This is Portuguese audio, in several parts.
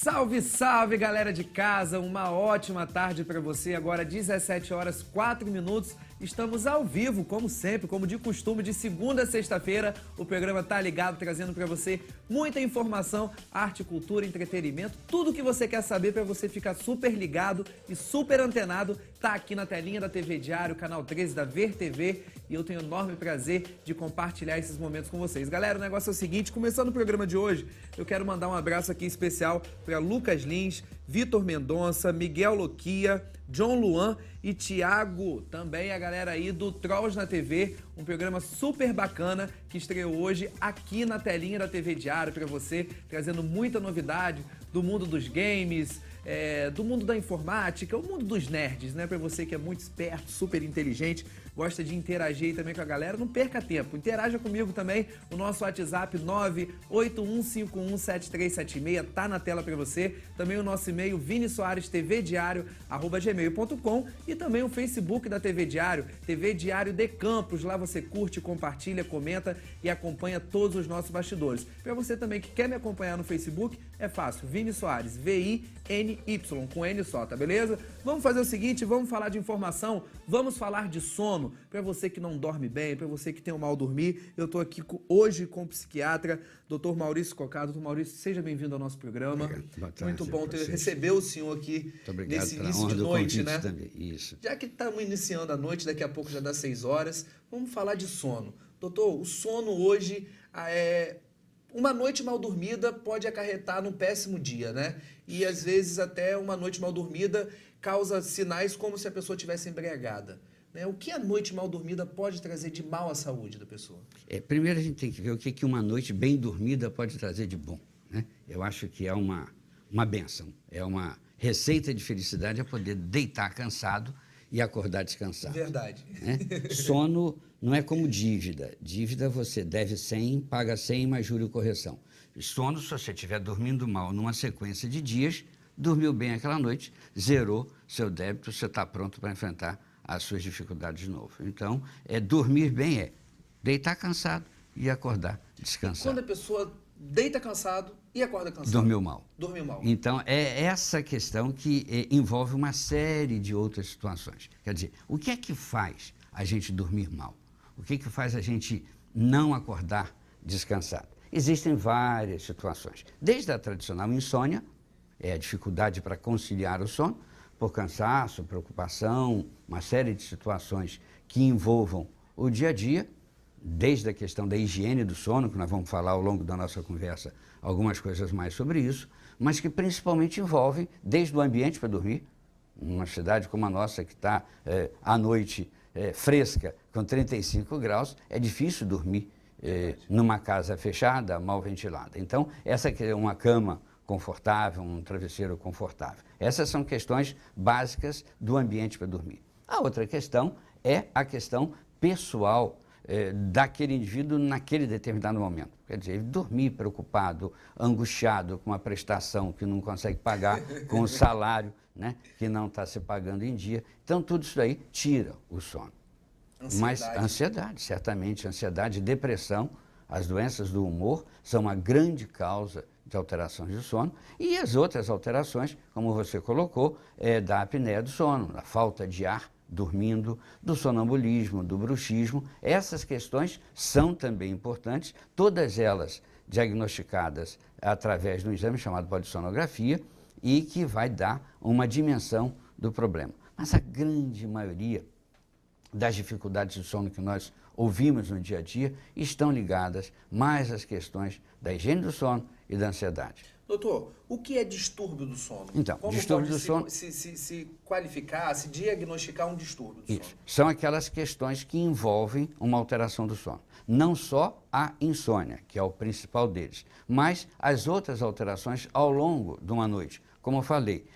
Salve, salve, galera de casa! Uma ótima tarde para você. Agora 17 horas 4 minutos. Estamos ao vivo, como sempre, como de costume, de segunda a sexta-feira. O programa Tá Ligado, trazendo para você muita informação, arte, cultura, entretenimento, tudo que você quer saber para você ficar super ligado e super antenado. Tá aqui na telinha da TV Diário, canal 13 da Ver TV, e eu tenho enorme prazer de compartilhar esses momentos com vocês. Galera, o negócio é o seguinte, começando o programa de hoje, eu quero mandar um abraço aqui especial para Lucas Lins, Vitor Mendonça, Miguel Loquia, John Luan e Thiago, também a galera aí do Trolls na TV, um programa super bacana que estreou hoje aqui na telinha da TV Diário para você, trazendo muita novidade do mundo dos games, do mundo da informática, o mundo dos nerds, né? Para você que é muito esperto, super inteligente, gosta de interagir aí também com a galera, não perca tempo, interaja comigo também, o nosso WhatsApp 981517376 tá na tela para você, também o nosso e-mail vinisoarestvdiario@gmail.com e também o Facebook da TV Diário, TV Diário de Campos, lá você curte, compartilha, comenta e acompanha todos os nossos bastidores. Para você também que quer me acompanhar no Facebook, é fácil, Vini Soares, VINY, com N só, tá beleza? Vamos fazer o seguinte, vamos falar de informação, vamos falar de sono. Para você que não dorme bem, para você que tem um mal dormir, eu tô aqui hoje com o psiquiatra, Dr. Maurício Cocado. Dr. Maurício, seja bem-vindo ao nosso programa. Obrigado. Muito bom receber o senhor aqui nesse início de noite, né? Também. Isso. Já que estamos iniciando a noite, daqui a pouco já dá 6 horas, vamos falar de sono. Doutor, o sono hoje uma noite mal dormida pode acarretar num péssimo dia, né? E às vezes até uma noite mal dormida causa sinais como se a pessoa estivesse embriagada. Né? O que a noite mal dormida pode trazer de mal à saúde da pessoa? Primeiro a gente tem que ver o que uma noite bem dormida pode trazer de bom, né? Eu acho que é uma bênção, é uma receita de felicidade, é poder deitar cansado e acordar descansado. Verdade. Né? Sono não é como dívida. Dívida você deve 100, paga 100 mais juro e correção. Sono, se você estiver dormindo mal numa sequência de dias, dormiu bem aquela noite, zerou seu débito, você está pronto para enfrentar as suas dificuldades de novo. Então, dormir bem deitar cansado e acordar descansado. Quando a pessoa deita cansado e acorda cansado? Dormiu mal. Dormiu mal. Então, é essa questão que envolve uma série de outras situações. Quer dizer, o que é que faz a gente dormir mal? O que é que faz a gente não acordar descansado? Existem várias situações. Desde a tradicional insônia, a dificuldade para conciliar o sono, por cansaço, preocupação, uma série de situações que envolvam o dia a dia, desde a questão da higiene do sono, que nós vamos falar ao longo da nossa conversa algumas coisas mais sobre isso, mas que principalmente envolvem desde o ambiente para dormir, uma cidade como a nossa que está à noite fresca, com 35 graus, é difícil dormir numa casa fechada, mal ventilada. Então, essa é uma cama confortável, um travesseiro confortável. Essas são questões básicas do ambiente para dormir. A outra questão é a questão pessoal daquele indivíduo naquele determinado momento. Quer dizer, ele dormir preocupado, angustiado com a prestação que não consegue pagar, com o salário, né, que não está se pagando em dia. Então, tudo isso aí tira o sono. Mas ansiedade, certamente, ansiedade e depressão, as doenças do humor são uma grande causa de alterações de sono, e as outras alterações, como você colocou, da apneia do sono, da falta de ar dormindo, do sonambulismo, do bruxismo. Essas questões são também importantes, todas elas diagnosticadas através de um exame chamado polissonografia e que vai dar uma dimensão do problema. Mas a grande maioria das dificuldades de sono que nós ouvimos no dia a dia estão ligadas mais às questões da higiene do sono e da ansiedade. Doutor, o que é distúrbio do sono? Então, como distúrbio pode do sono se qualificar, se diagnosticar um distúrbio do sono? São aquelas questões que envolvem uma alteração do sono. Não só a insônia, que é o principal deles, mas as outras alterações ao longo de uma noite. Como eu falei,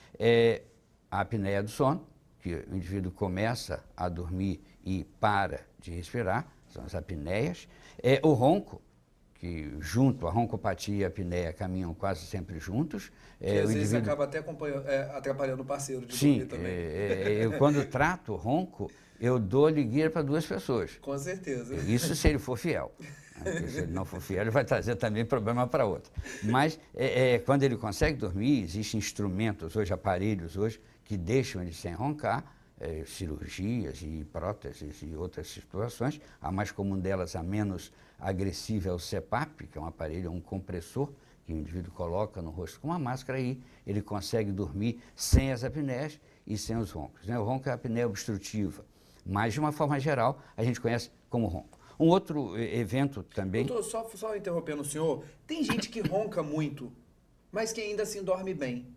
a apneia do sono, que o indivíduo começa a dormir e para de respirar, são as apneias. O ronco, que junto, a roncopatia e a apneia caminham quase sempre juntos. Que às vezes acaba até atrapalhando o parceiro de dormir também. Eu quando trato o ronco, eu dou ligueira para 2 pessoas. Com certeza. Isso se ele for fiel. Porque se ele não for fiel, ele vai trazer também problema para outra. Mas quando ele consegue dormir, existem instrumentos hoje, aparelhos hoje, que deixam ele sem roncar, cirurgias e próteses e outras situações. A mais comum delas, a menos agressiva, é o CPAP, que é um aparelho, um compressor, que o indivíduo coloca no rosto com uma máscara aí, ele consegue dormir sem as apneias e sem os roncos, né? O ronco é a apneia obstrutiva, mas de uma forma geral a gente conhece como ronco. Um outro evento também... Doutor, só interrompendo o senhor, tem gente que ronca muito, mas que ainda assim dorme bem.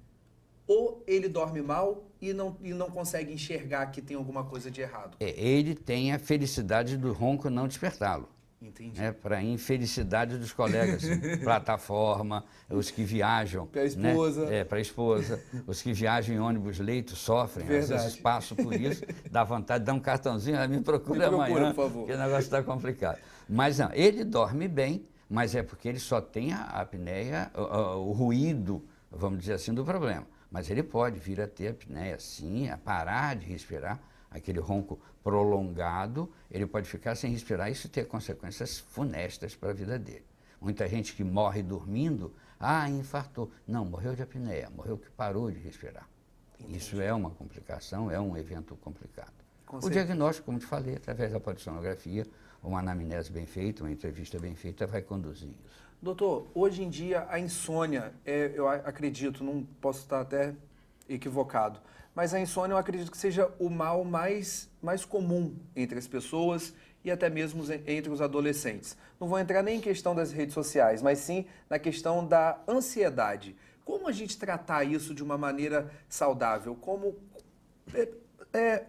Ou ele dorme mal e não consegue enxergar que tem alguma coisa de errado. Ele tem a felicidade do ronco não despertá-lo. Entendi. Para a infelicidade dos colegas, plataforma, os que viajam. Para a esposa. Né? Para a esposa. Os que viajam em ônibus leito sofrem, Verdade. às vezes passam por isso, dá vontade de dar um cartãozinho, me procura amanhã, por favor. porque o negócio está complicado. Mas não, ele dorme bem, mas é porque ele só tem a apneia, o ruído, vamos dizer assim, do problema. Mas ele pode vir a ter apneia, sim, a parar de respirar, aquele ronco prolongado, ele pode ficar sem respirar e isso ter consequências funestas para a vida dele. Muita gente que morre dormindo, infartou. Não, morreu de apneia, morreu que parou de respirar. Entendi. Isso é uma complicação, é um evento complicado. O diagnóstico, como te falei, através da polissonografia, uma anamnese bem feita, uma entrevista bem feita, vai conduzir isso. Doutor, hoje em dia a insônia, eu acredito, não posso estar até equivocado, mas a insônia eu acredito que seja o mal mais comum entre as pessoas e até mesmo entre os adolescentes. Não vou entrar nem em questão das redes sociais, mas sim na questão da ansiedade. Como a gente tratar isso de uma maneira saudável? Como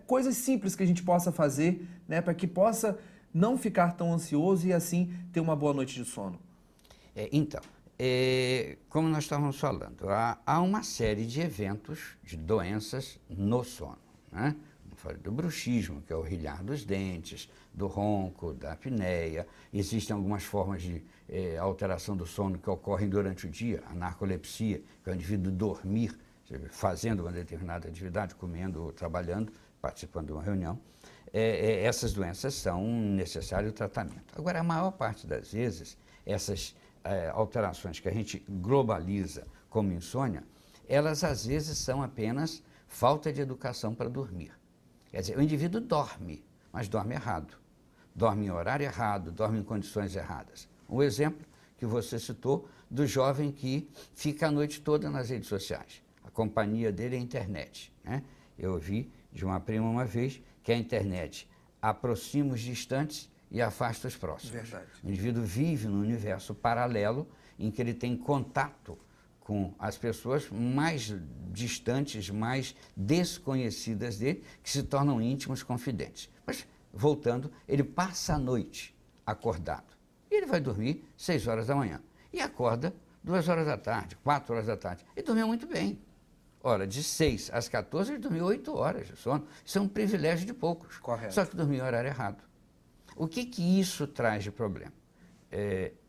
coisas simples que a gente possa fazer, né, para que possa não ficar tão ansioso e assim ter uma boa noite de sono? Então, como nós estávamos falando, há uma série de eventos, de doenças no sono, né? Eu falei do bruxismo, que é o rilhar dos dentes, do ronco, da apneia. Existem algumas formas de alteração do sono que ocorrem durante o dia, a narcolepsia, que é o indivíduo dormir, fazendo uma determinada atividade, comendo ou trabalhando, participando de uma reunião. Essas doenças são necessário tratamento. Agora, a maior parte das vezes, essas alterações que a gente globaliza como insônia, elas às vezes são apenas falta de educação para dormir. Quer dizer, o indivíduo dorme, mas dorme errado. Dorme em horário errado, dorme em condições erradas. Um exemplo que você citou do jovem que fica a noite toda nas redes sociais. A companhia dele é a internet, né? Eu ouvi de uma prima uma vez que a internet aproxima os distantes e afasta os próximos. Verdade. O indivíduo vive num universo paralelo em que ele tem contato com as pessoas mais distantes, mais desconhecidas dele, que se tornam íntimos confidentes. Mas, voltando, ele passa a noite acordado. E ele vai dormir 6 horas da manhã. E acorda 2 horas da tarde, 4 horas da tarde. E dormiu muito bem. Ora, de 6 às 14 ele dormiu 8 horas de sono. Isso é um privilégio de poucos. Correto. Só que dormiu em horário errado. O que isso traz de problema?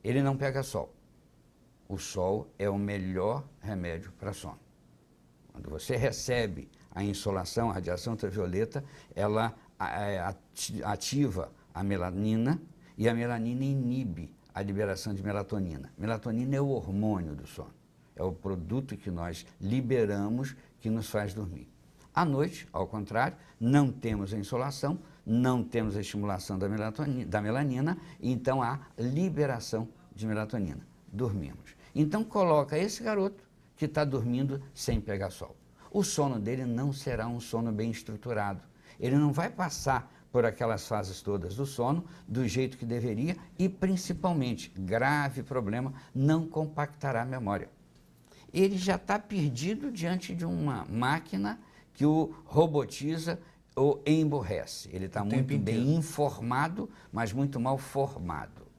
Ele não pega sol. O sol é o melhor remédio para sono. Quando você recebe a insolação, a radiação ultravioleta, ela ativa a melanina e a melanina inibe a liberação de melatonina. Melatonina é o hormônio do sono. É o produto que nós liberamos que nos faz dormir. À noite, ao contrário, não temos a insolação, não temos a estimulação da melanina, então há liberação de melatonina. Dormimos. Então coloca esse garoto que está dormindo sem pegar sol. O sono dele não será um sono bem estruturado. Ele não vai passar por aquelas fases todas do sono do jeito que deveria e, principalmente, grave problema, não compactará a memória. Ele já está perdido diante de uma máquina que o robotiza ou emborrece. Ele está muito bem informado, mas muito mal formado.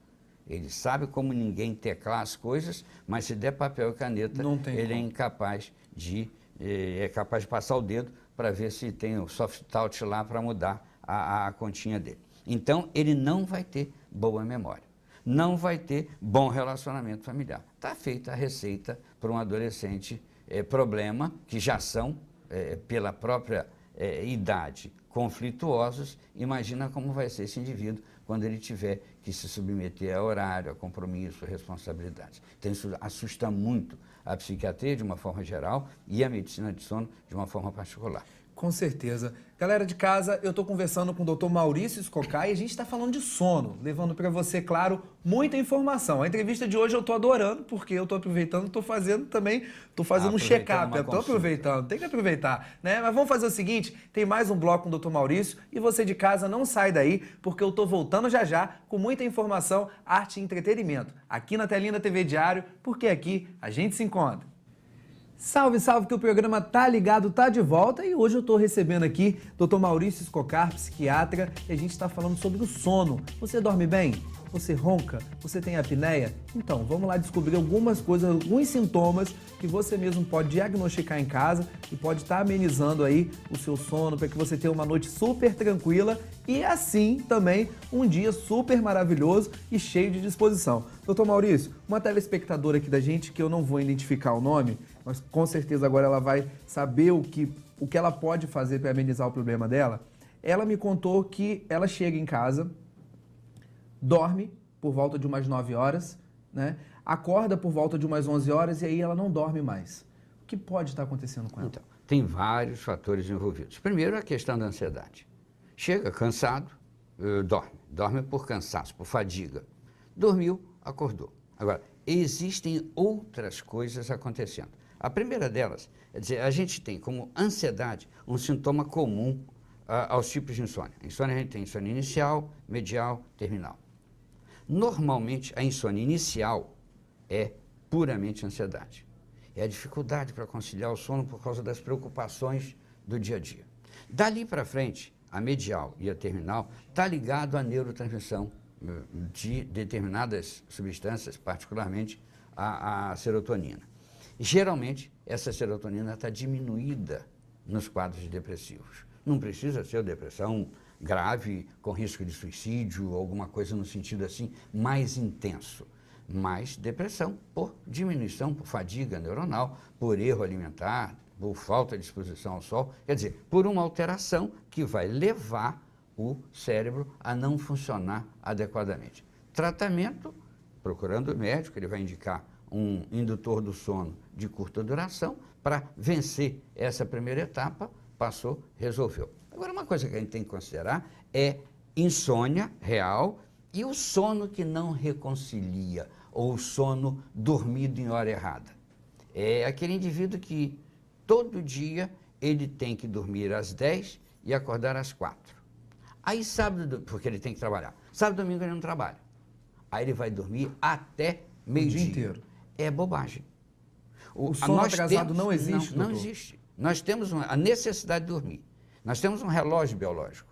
Ele sabe como ninguém teclar as coisas, mas se der papel e caneta, ele é incapaz de passar o dedo para ver se tem o soft touch lá para mudar a continha dele. Então, ele não vai ter boa memória, não vai ter bom relacionamento familiar. Está feita a receita para um adolescente problema, que já são, pela própria idade, conflituosos. Imagina como vai ser esse indivíduo quando ele tiver que se submeter a horário, a compromisso, a responsabilidades. Então isso assusta muito a psiquiatria de uma forma geral e a medicina de sono de uma forma particular. Com certeza. Galera de casa, eu estou conversando com o Dr. Maurício Scoccar e a gente está falando de sono, levando para você, claro, muita informação. A entrevista de hoje eu estou adorando, porque eu estou aproveitando, estou fazendo um check-up, eu estou aproveitando, tem que aproveitar, né? Mas vamos fazer o seguinte, tem mais um bloco com o Dr. Maurício e você de casa não sai daí, porque eu estou voltando já com muita informação, arte e entretenimento, aqui na telinha da TV Diário, porque aqui a gente se encontra. Salve, salve, que o programa Tá Ligado tá de volta e hoje eu tô recebendo aqui Dr. Maurício Scoccar, psiquiatra, e a gente está falando sobre o sono. Você dorme bem? Você ronca? Você tem apneia? Então, vamos lá descobrir algumas coisas, alguns sintomas que você mesmo pode diagnosticar em casa e pode estar amenizando aí o seu sono para que você tenha uma noite super tranquila e assim também um dia super maravilhoso e cheio de disposição. Doutor Maurício, uma telespectadora aqui da gente, que eu não vou identificar o nome, mas com certeza agora ela vai saber o que ela pode fazer para amenizar o problema dela. Ela me contou que ela chega em casa, dorme por volta de umas 9 horas, né? Acorda por volta de umas 11 horas e aí ela não dorme mais. O que pode estar acontecendo com ela? Então, tem vários fatores envolvidos. Primeiro, a questão da ansiedade. Chega cansado, dorme por cansaço, por fadiga. Dormiu, acordou. Agora, existem outras coisas acontecendo. A primeira delas, é dizer, a gente tem como ansiedade um sintoma comum aos tipos de insônia. A insônia, a gente tem insônia inicial, medial, terminal. Normalmente, a insônia inicial é puramente ansiedade. É a dificuldade para conciliar o sono por causa das preocupações do dia a dia. Dali para frente, a medial e a terminal está ligado à neurotransmissão de determinadas substâncias, particularmente a serotonina. Geralmente, essa serotonina está diminuída nos quadros depressivos. Não precisa ser depressão grave, com risco de suicídio, alguma coisa no sentido assim mais intenso. Mas depressão por diminuição, por fadiga neuronal, por erro alimentar, por falta de exposição ao sol, quer dizer, por uma alteração que vai levar o cérebro a não funcionar adequadamente. Tratamento, procurando o médico, ele vai indicar um indutor do sono de curta duração para vencer essa primeira etapa, passou, resolveu. Agora, uma coisa que a gente tem que considerar é insônia real e o sono que não reconcilia, ou o sono dormido em hora errada. É aquele indivíduo que todo dia ele tem que dormir às 10 e acordar às 4. Aí sábado, porque ele tem que trabalhar, sábado e domingo ele não trabalha. Aí ele vai dormir até meio-dia. O dia inteiro. É bobagem. O sono atrasado não existe, não existe. Nós temos a necessidade de dormir. Nós temos um relógio biológico.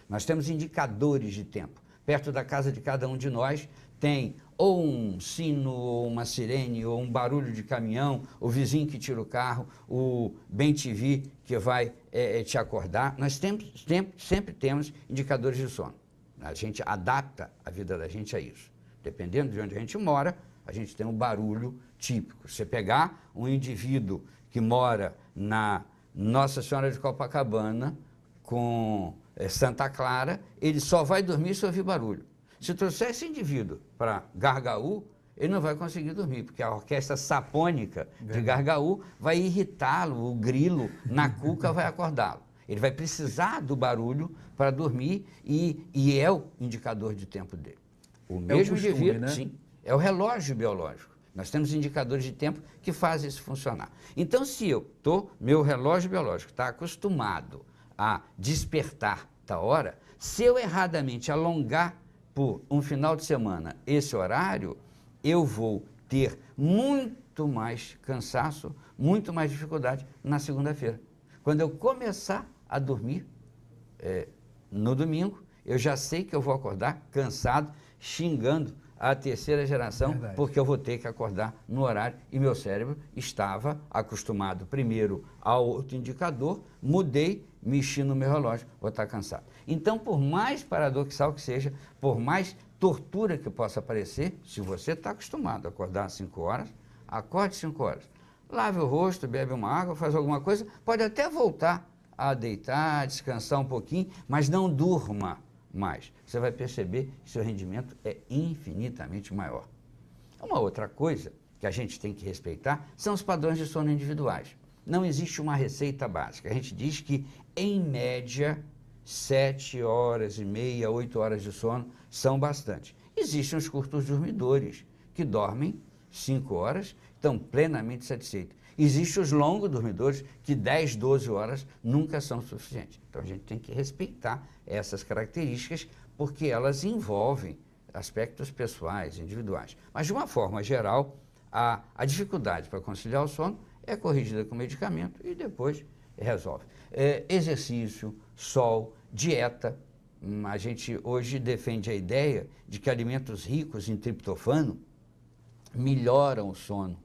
Nós temos indicadores de tempo. Perto da casa de cada um de nós tem ou um sino, ou uma sirene, ou um barulho de caminhão, o vizinho que tira o carro, o bem-TV que vai te acordar. Nós sempre temos indicadores de sono. A gente adapta a vida da gente a isso. Dependendo de onde a gente mora, a gente tem um barulho típico. Você pegar um indivíduo que mora na Nossa Senhora de Copacabana, com Santa Clara, ele só vai dormir se ouvir barulho. Se trouxer esse indivíduo para Gargaú, ele não vai conseguir dormir, porque a orquestra sapônica de Gargaú vai irritá-lo, o grilo na cuca vai acordá-lo. Ele vai precisar do barulho para dormir e é o indicador de tempo dele. O mesmo indivíduo, né? Sim, é o relógio biológico. Nós temos indicadores de tempo que fazem isso funcionar. Então, se meu relógio biológico está acostumado a despertar tal hora, se eu erradamente alongar por um final de semana esse horário, eu vou ter muito mais cansaço, muito mais dificuldade na segunda-feira. Quando eu começar a dormir no domingo, eu já sei que eu vou acordar cansado, xingando a terceira geração, verdade, porque eu vou ter que acordar no horário e meu cérebro estava acostumado primeiro ao outro indicador, mudei, mexi no meu relógio, vou estar cansado. Então, por mais paradoxal que seja, por mais tortura que possa parecer, se você está acostumado a acordar às 5 horas, acorde às 5 horas. Lave o rosto, bebe uma água, faz alguma coisa, pode até voltar a deitar, descansar um pouquinho, mas não durma mais, você vai perceber que seu rendimento é infinitamente maior. Uma outra coisa que a gente tem que respeitar são os padrões de sono individuais. Não existe uma receita básica. A gente diz que, em média, 7 horas e meia, 8 horas de sono são bastante. Existem os curtos dormidores, que dormem 5 horas, estão plenamente satisfeitos. Existem os longos dormidores, que 10, 12 horas nunca são suficientes. Então, a gente tem que respeitar essas características, porque elas envolvem aspectos pessoais, individuais. Mas, de uma forma geral, a dificuldade para conciliar o sono é corrigida com medicamento e depois resolve. Exercício, sol, dieta. A gente hoje defende a ideia de que alimentos ricos em triptofano melhoram o sono.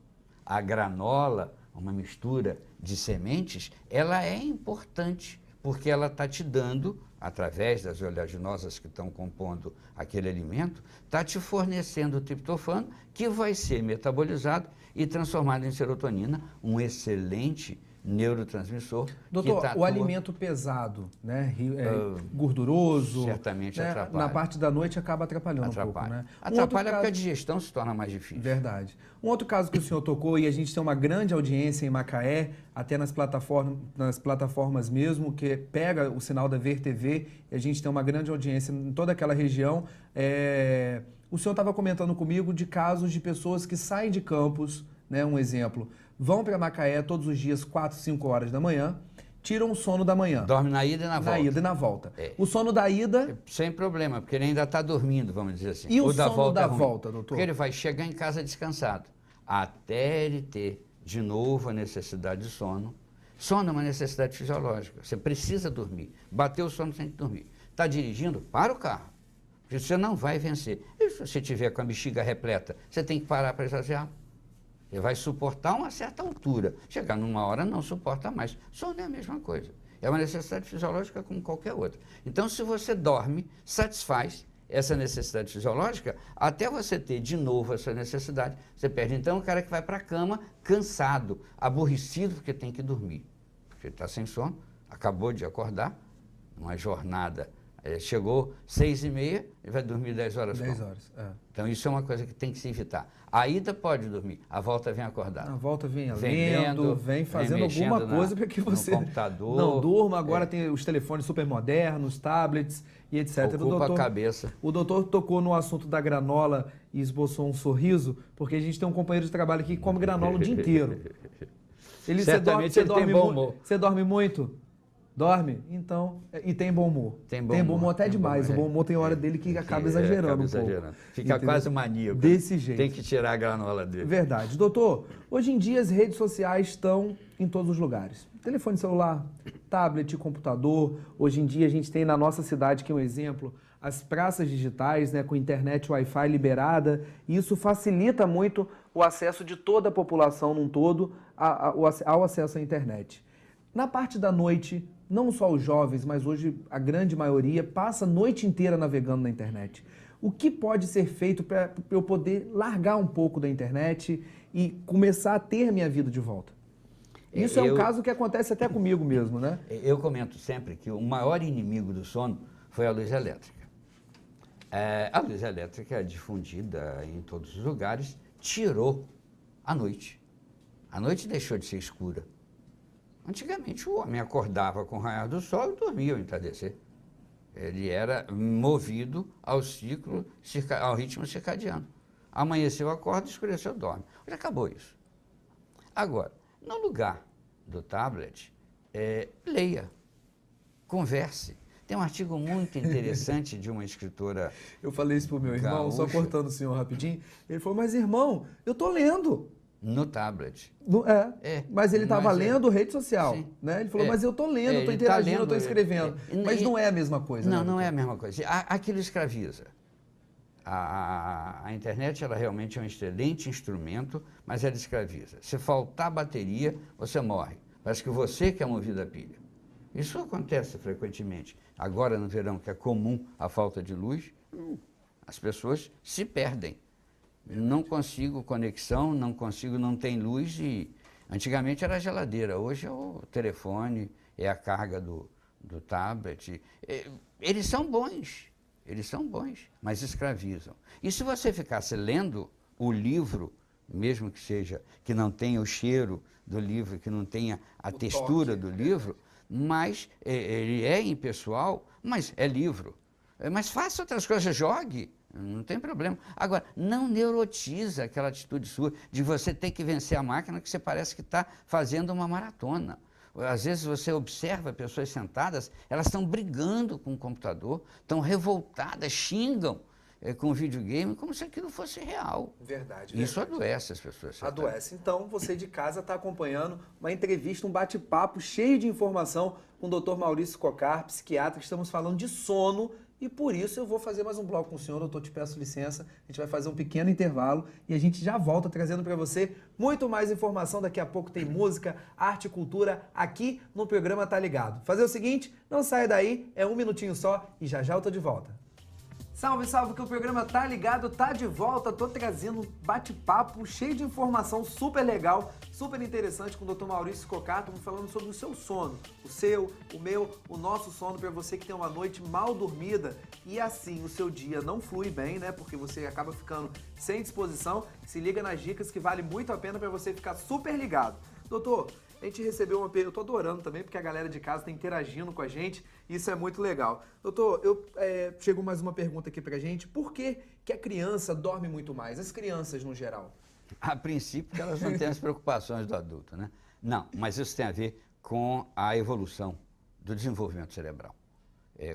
A granola, uma mistura de sementes, ela é importante, porque ela está te dando, através das oleaginosas que estão compondo aquele alimento, está te fornecendo o triptofano, que vai ser metabolizado e transformado em serotonina, um excelente neurotransmissor. Doutor, o alimento pesado, né, gorduroso, certamente né, atrapalha. na parte da noite acaba atrapalhando um pouco, né? Atrapalha porque a digestão se torna mais difícil. Verdade. Um outro caso que o senhor tocou, e a gente tem uma grande audiência em Macaé, até nas plataformas mesmo, que pega o sinal da Ver TV, e a gente tem uma grande audiência em toda aquela região. O senhor estava comentando comigo de casos de pessoas que saem de Campos, né, um exemplo, vão para Macaé todos os dias, 4, 5 horas da manhã, tiram o sono da manhã. Dorme na ida e na volta. Na ida e na volta. O sono da ida... Sem problema, porque ele ainda está dormindo, vamos dizer assim. E o sono da é volta, doutor? Porque ele vai chegar em casa descansado, até ele ter de novo a necessidade de sono. Sono é uma necessidade fisiológica, você precisa dormir. Bateu o sono, tem que dormir. Está dirigindo? Para o carro, porque você não vai vencer. E se você estiver com a bexiga repleta, você tem que parar para esvaziar. Ele vai suportar uma certa altura. Chegar numa hora, não suporta mais. Sono é a mesma coisa. É uma necessidade fisiológica como qualquer outra. Então, se você dorme, satisfaz essa necessidade fisiológica, até você ter de novo essa necessidade, você perde. Então, o cara que vai para a cama cansado, aborrecido, porque tem que dormir. Porque ele está sem sono, acabou de acordar, uma jornada, chegou 6h30, ele vai dormir 10 horas. 10 horas, Então, isso é uma coisa que tem que se evitar. A ida pode dormir, a volta vem acordar. A volta vem lendo, vem fazendo alguma coisa para que você computador, não durma. Agora tem os telefones super modernos, tablets e etc. Ocupa a cabeça. O doutor tocou no assunto da granola e esboçou um sorriso, porque a gente tem um companheiro de trabalho aqui que come granola o dia inteiro. Certamente ele tem bom humor. Você dorme muito? Dorme? Então, e tem bom humor. Tem bom humor até demais. O bom humor tem hora dele que acaba exagerando um pouco. Fica quase maníaco. Desse jeito. Tem que tirar a granola dele. Verdade. Doutor, hoje em dia as redes sociais estão em todos os lugares. Telefone celular, tablet, computador. Hoje em dia a gente tem na nossa cidade, que é um exemplo, as praças digitais, né, com internet Wi-Fi liberada. E isso facilita muito o acesso de toda a população num todo ao acesso à internet. Na parte da noite, não só os jovens, mas hoje a grande maioria passa a noite inteira navegando na internet. O que pode ser feito para eu poder largar um pouco da internet e começar a ter minha vida de volta? Isso é um caso que acontece até comigo mesmo, né? Eu comento sempre que o maior inimigo do sono foi a luz elétrica. A luz elétrica, difundida em todos os lugares, tirou a noite. A noite deixou de ser escura. Antigamente o homem acordava com o raiar do sol e dormia ao entardecer. Ele era movido ao ciclo, ao ritmo circadiano. Amanheceu, acorda, escureceu, dorme. Já acabou isso. Agora, no lugar do tablet, leia, converse. Tem um artigo muito interessante de uma escritora. Eu falei isso pro meu irmão, só cortando o senhor rapidinho. Ele falou, mas irmão, eu tô lendo. No tablet. Mas ele estava lendo rede social, né? Ele falou, mas eu estou lendo, estou interagindo, estou escrevendo. Mas não é a mesma coisa. Não, não é a mesma coisa. Aquilo escraviza. A internet, ela realmente é um excelente instrumento, mas ela escraviza. Se faltar bateria, você morre. Parece que você que é movido a pilha. Isso acontece frequentemente. Agora, no verão, que é comum a falta de luz, as pessoas se perdem. Não consigo conexão, não tem luz e antigamente era a geladeira, hoje é o telefone, é a carga do tablet. Eles são bons, eles são bons, mas escravizam. E se você ficasse lendo o livro, mesmo que seja, que não tenha o cheiro do livro, que não tenha a textura do livro, mas ele é impessoal, mas é livro. Mas faça outras coisas, jogue, não tem problema. Agora, não neurotiza aquela atitude sua de você ter que vencer a máquina que você parece que está fazendo uma maratona. Às vezes você observa pessoas sentadas, elas estão brigando com o computador, estão revoltadas, xingam com o videogame como se aquilo fosse real. Verdade. Isso adoece as pessoas. Adoece. Então, você de casa está acompanhando uma entrevista, um bate-papo cheio de informação com o Dr. Maurício Cocar, psiquiatra, que estamos falando de sono. E por isso eu vou fazer mais um bloco com o senhor, doutor, te peço licença. A gente vai fazer um pequeno intervalo e a gente já volta trazendo para você muito mais informação. Daqui a pouco tem música, arte e cultura aqui no programa Tá Ligado. Fazer o seguinte, não saia daí, é um minutinho só e já já eu tô de volta. Salve, salve, que o programa Tá Ligado, tá de volta. Tô trazendo um bate-papo cheio de informação super legal, super interessante com o Dr. Maurício Cocar. Estamos falando sobre o seu sono, o seu, o meu, o nosso sono, para você que tem uma noite mal dormida e assim o seu dia não flui bem, né? Porque você acaba ficando sem disposição. Se liga nas dicas que vale muito a pena para você ficar super ligado. Doutor, a gente recebeu uma pergunta, eu tô adorando também, porque a galera de casa tá interagindo com a gente, e isso é muito legal. Doutor, chegou mais uma pergunta aqui pra gente, por que que a criança dorme muito mais? As crianças no geral? A princípio, elas não têm as preocupações do adulto, né? Não, mas isso tem a ver com a evolução do desenvolvimento cerebral.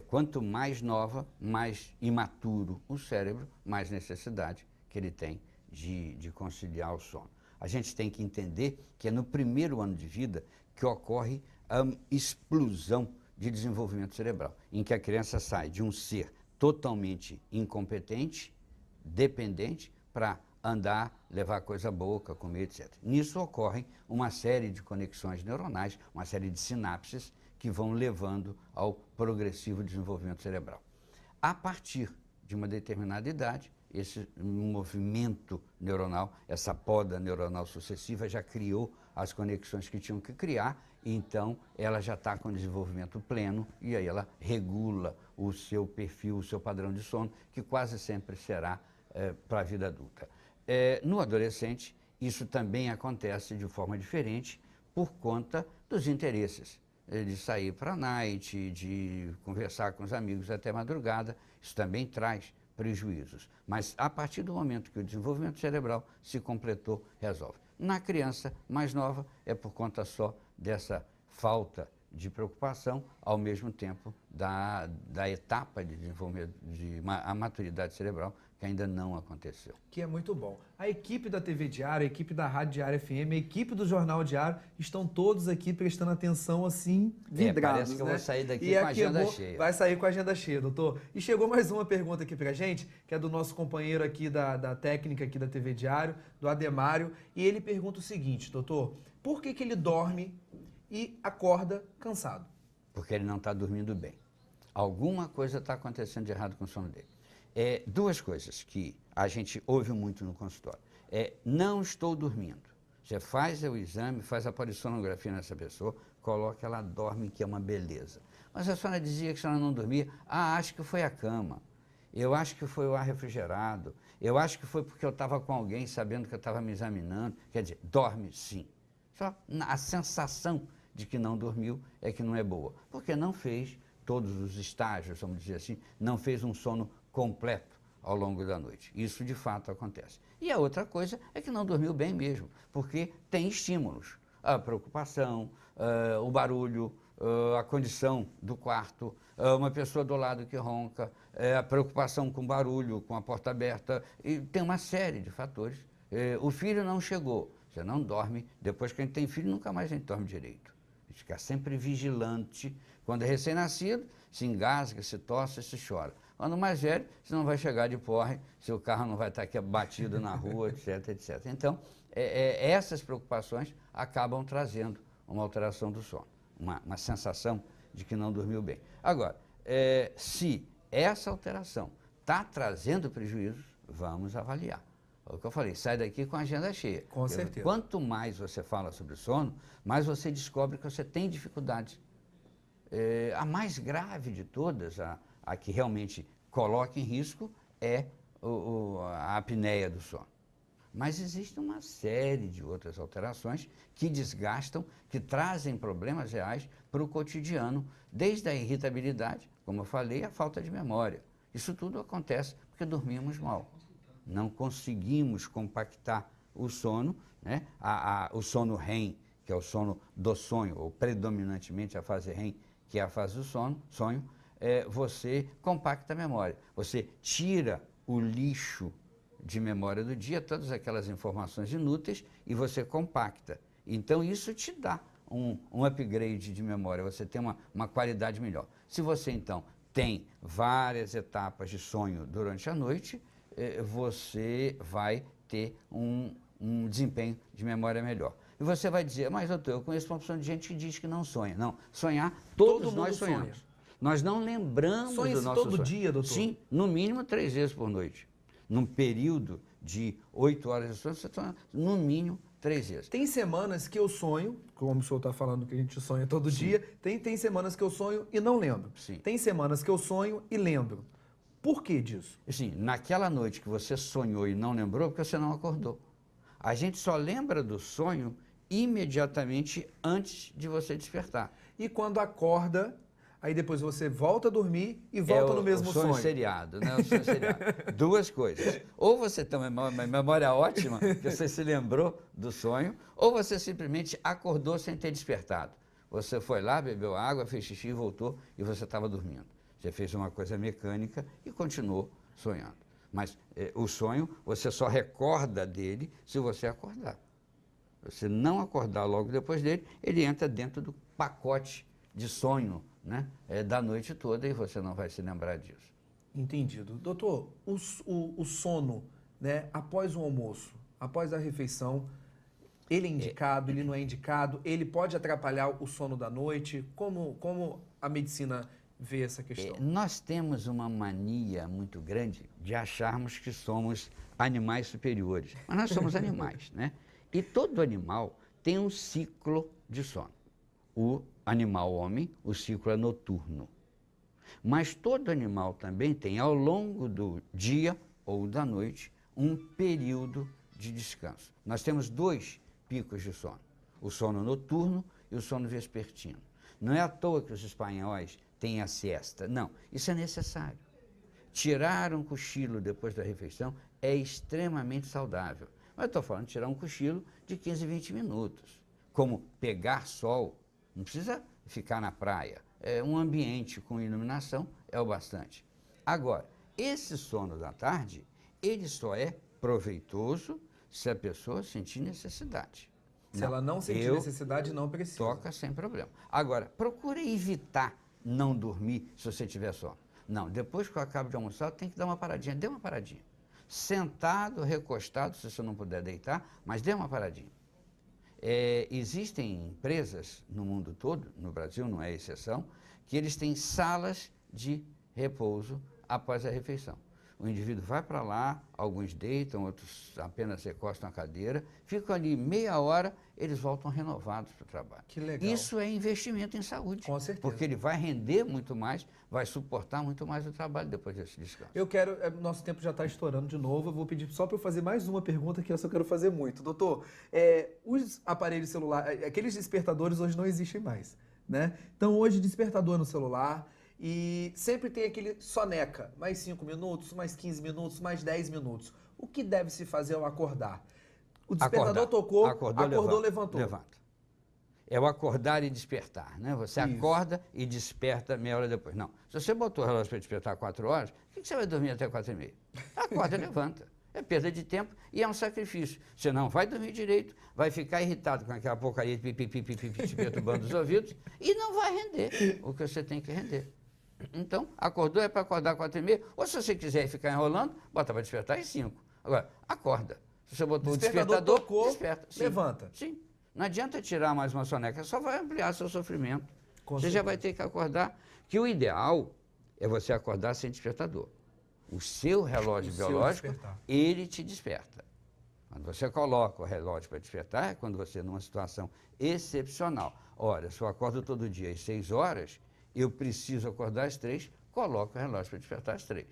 Quanto mais nova, mais imaturo o cérebro, mais necessidade que ele tem de conciliar o sono. A gente tem que entender que é no primeiro ano de vida que ocorre a explosão de desenvolvimento cerebral, em que a criança sai de um ser totalmente incompetente, dependente, para andar, levar coisa à boca, comer, etc. Nisso ocorrem uma série de conexões neuronais, uma série de sinapses que vão levando ao progressivo desenvolvimento cerebral. A partir de uma determinada idade, esse movimento neuronal, essa poda neuronal sucessiva já criou as conexões que tinham que criar, e então ela já está com desenvolvimento pleno e aí ela regula o seu perfil, o seu padrão de sono, que quase sempre será para a vida adulta. No adolescente, isso também acontece de forma diferente por conta dos interesses, de sair para a night, de conversar com os amigos até madrugada, isso também traz prejuízos. Mas a partir do momento que o desenvolvimento cerebral se completou, resolve. Na criança mais nova, é por conta só dessa falta de preocupação, ao mesmo tempo da etapa de desenvolvimento, a maturidade cerebral, que ainda não aconteceu. Que é muito bom. A equipe da TV Diário, a equipe da Rádio Diário FM, a equipe do Jornal Diário, estão todos aqui prestando atenção assim, vidrados, parece que eu vou sair daqui com a agenda cheia. Vai sair com a agenda cheia, doutor. E chegou mais uma pergunta aqui pra gente, que é do nosso companheiro aqui da técnica aqui da TV Diário, do Ademário, e ele pergunta o seguinte, doutor, por que ele dorme e acorda cansado? Porque ele não está dormindo bem. Alguma coisa está acontecendo de errado com o sono dele. Duas coisas que a gente ouve muito no consultório. Não estou dormindo. Você faz o exame, faz a polissonografia nessa pessoa, coloca, ela dorme, que é uma beleza. Mas a senhora dizia que a senhora não dormia. Acho que foi a cama. Eu acho que foi o ar refrigerado. Eu acho que foi porque eu estava com alguém sabendo que eu estava me examinando. Quer dizer, dorme sim. Só a sensação de que não dormiu é que não é boa. Porque não fez todos os estágios, vamos dizer assim, não fez um sono completo ao longo da noite. Isso de fato acontece. E a outra coisa é que não dormiu bem mesmo, porque tem estímulos. A preocupação, o barulho, a condição do quarto, uma pessoa do lado que ronca, a preocupação com barulho, com a porta aberta, e tem uma série de fatores. O filho não chegou, você não dorme, depois que a gente tem filho, nunca mais a gente dorme direito. A gente fica sempre vigilante. Quando é recém-nascido, se engasga, se tosse, se chora. Quando mais velho, você não vai chegar de porre, seu carro não vai estar aqui batido na rua, etc, etc. Então, essas preocupações acabam trazendo uma alteração do sono, uma sensação de que não dormiu bem. Agora, se essa alteração está trazendo prejuízos, vamos avaliar. É o que eu falei, sai daqui com a agenda cheia. Com certeza. Quanto mais você fala sobre sono, mais você descobre que você tem dificuldades. A mais grave de todas, a que realmente coloca em risco é a apneia do sono. Mas existe uma série de outras alterações que desgastam, que trazem problemas reais para o cotidiano, desde a irritabilidade, como eu falei, a falta de memória. Isso tudo acontece porque dormimos mal. Não conseguimos compactar o sono, né? O sono REM, que é o sono do sonho, ou predominantemente a fase REM, que é a fase do sonho, você compacta a memória. Você tira o lixo de memória do dia, todas aquelas informações inúteis, e você compacta. Então, isso te dá um upgrade de memória, você tem uma qualidade melhor. Se você, então, tem várias etapas de sonho durante a noite, você vai ter um desempenho de memória melhor. E você vai dizer, mas doutor, eu conheço uma opção de gente que diz que não sonha. Não, sonhar, todos nós sonhamos. Sonha. Nós não lembramos do nosso sonho. Todo dia, doutor? Sim, no mínimo 3 vezes por noite. Num período de 8 horas de sono, você sonha no mínimo 3 vezes. Tem semanas que eu sonho, como o senhor está falando que a gente sonha todo dia, tem semanas que eu sonho e não lembro. Sim. Tem semanas que eu sonho e lembro. Por que disso? Sim, naquela noite que você sonhou e não lembrou, porque você não acordou. A gente só lembra do sonho imediatamente antes de você despertar. E quando acorda, aí depois você volta a dormir e volta no mesmo sonho. O sonho seriado, né? O sonho seriado. Duas coisas. Ou você tem uma memória ótima, que você se lembrou do sonho, ou você simplesmente acordou sem ter despertado. Você foi lá, bebeu água, fez xixi e voltou e você estava dormindo. Você fez uma coisa mecânica e continuou sonhando. Mas o sonho, você só recorda dele se você acordar. Se você não acordar logo depois dele, ele entra dentro do pacote de sonho, né, da noite toda, e você não vai se lembrar disso. Entendido. Doutor, o sono, né, após o almoço, após a refeição, ele é indicado, ele não é indicado? Ele pode atrapalhar o sono da noite? Como a medicina vê essa questão? Nós temos uma mania muito grande de acharmos que somos animais superiores. Mas nós somos animais, né? E todo animal tem um ciclo de sono. O animal homem, o ciclo é noturno. Mas todo animal também tem, ao longo do dia ou da noite, um período de descanso. Nós temos 2 picos de sono, o sono noturno e o sono vespertino. Não é à toa que os espanhóis têm a siesta. Não, isso é necessário. Tirar um cochilo depois da refeição é extremamente saudável. Mas eu estou falando de tirar um cochilo de 15, 20 minutos. Como pegar sol, não precisa ficar na praia. Um ambiente com iluminação é o bastante. Agora, esse sono da tarde, ele só é proveitoso se a pessoa sentir necessidade. Se ela não sentir necessidade, não precisa. Toca sem problema. Agora, procure evitar não dormir se você tiver sono. Não, depois que eu acabo de almoçar, tem que dar uma paradinha. Dê uma paradinha. Sentado, recostado, se você não puder deitar, mas dê uma paradinha. Existem empresas no mundo todo, no Brasil não é exceção, que eles têm salas de repouso após a refeição. O indivíduo vai para lá, alguns deitam, outros apenas recostam a cadeira, ficam ali meia hora, eles voltam renovados para o trabalho. Que legal. Isso é investimento em saúde. Com certeza. Porque ele vai render muito mais, vai suportar muito mais o trabalho depois desse descanso. Eu quero, nosso tempo já está estourando de novo, eu vou pedir só para eu fazer mais uma pergunta que essa eu quero fazer muito. Doutor, os aparelhos celulares, aqueles despertadores hoje não existem mais, né? Então hoje despertador no celular, e sempre tem aquele soneca, mais 5 minutos, mais 15 minutos, mais 10 minutos. O que deve se fazer ao acordar? O despertador tocou, acordou, levantou. Levanta. É o acordar e despertar, né? Você acorda e desperta meia hora depois. Não, se você botou o relógio para despertar 4 horas, por que você vai dormir até 4h30? Acorda e levanta. É perda de tempo e é um sacrifício. Você não vai dormir direito, vai ficar irritado com aquela porcaria de pipi, te perturbando os ouvidos e não vai render o que você tem que render. Então, acordou é para acordar 4h30, ou se você quiser ficar enrolando, bota para despertar às 5. Agora, acorda. Se você botou o despertador, tocou, desperta. Sim, levanta. Sim. Não adianta tirar mais uma soneca, só vai ampliar seu sofrimento. Você já vai ter que acordar, que o ideal é você acordar sem despertador. O seu relógio biológico, ele te desperta. Quando você coloca o relógio para despertar, é quando você, numa situação excepcional. Olha, se eu acordo todo dia às 6 horas, eu preciso acordar às 3 coloco o relógio para despertar às 3.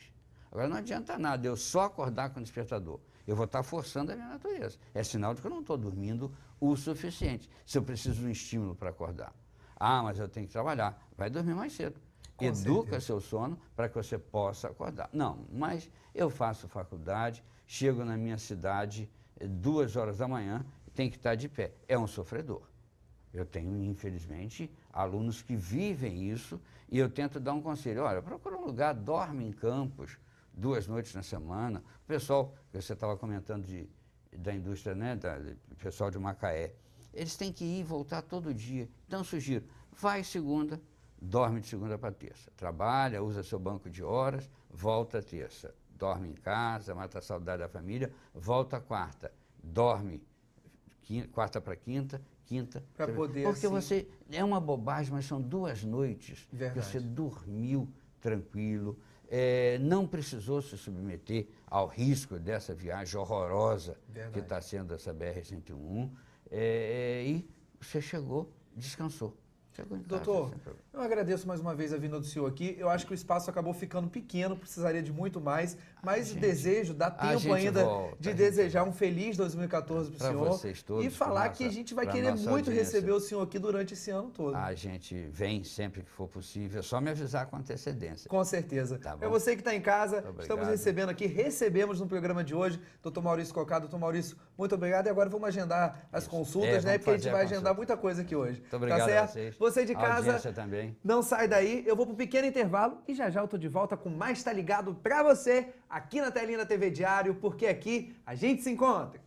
Agora, não adianta nada eu só acordar com o despertador. Eu vou estar forçando a minha natureza. É sinal de que eu não estou dormindo o suficiente. Se eu preciso de um estímulo para acordar. Ah, mas eu tenho que trabalhar. Vai dormir mais cedo. Educa seu sono para que você possa acordar. Não, mas eu faço faculdade, chego na minha cidade 2 horas da manhã, tem que estar de pé. É um sofredor. Eu tenho, infelizmente, alunos que vivem isso e eu tento dar um conselho. Olha, procura um lugar, dorme em campos 2 noites na semana. O pessoal, que você estava comentando da indústria, né, do pessoal de Macaé, eles têm que ir e voltar todo dia. Então, eu sugiro, vai segunda, dorme de segunda para terça. Trabalha, usa seu banco de horas, volta terça. Dorme em casa, mata a saudade da família, volta quarta. Dorme quarta para quinta, quinta. Para poder, porque assim... você, é uma bobagem, mas são 2 noites Verdade. que você dormiu tranquilo, não precisou se submeter ao risco dessa viagem horrorosa que está sendo essa BR-101, e você chegou, descansou. Doutor, eu agradeço mais uma vez a vinda do senhor aqui. Eu acho que o espaço acabou ficando pequeno, precisaria de muito mais, mas desejo, dá tempo ainda de desejar um feliz 2014 para o senhor. Vocês todos, e falar que a gente vai querer muito receber o senhor aqui durante esse ano todo. A gente vem sempre que for possível, é só me avisar com antecedência. Com certeza. Tá bom. É você que está em casa, estamos recebendo aqui, recebemos no programa de hoje, doutor Maurício Cocá. Doutor Maurício, muito obrigado. E agora vamos agendar as consultas, né? Porque a gente vai agendar muita coisa aqui hoje. Muito obrigado, tá certo? A vocês. Você de casa, também. Não sai daí, eu vou para um pequeno intervalo e já eu tô de volta com mais Tá Ligado pra você aqui na telinha da TV Diário, porque aqui a gente se encontra.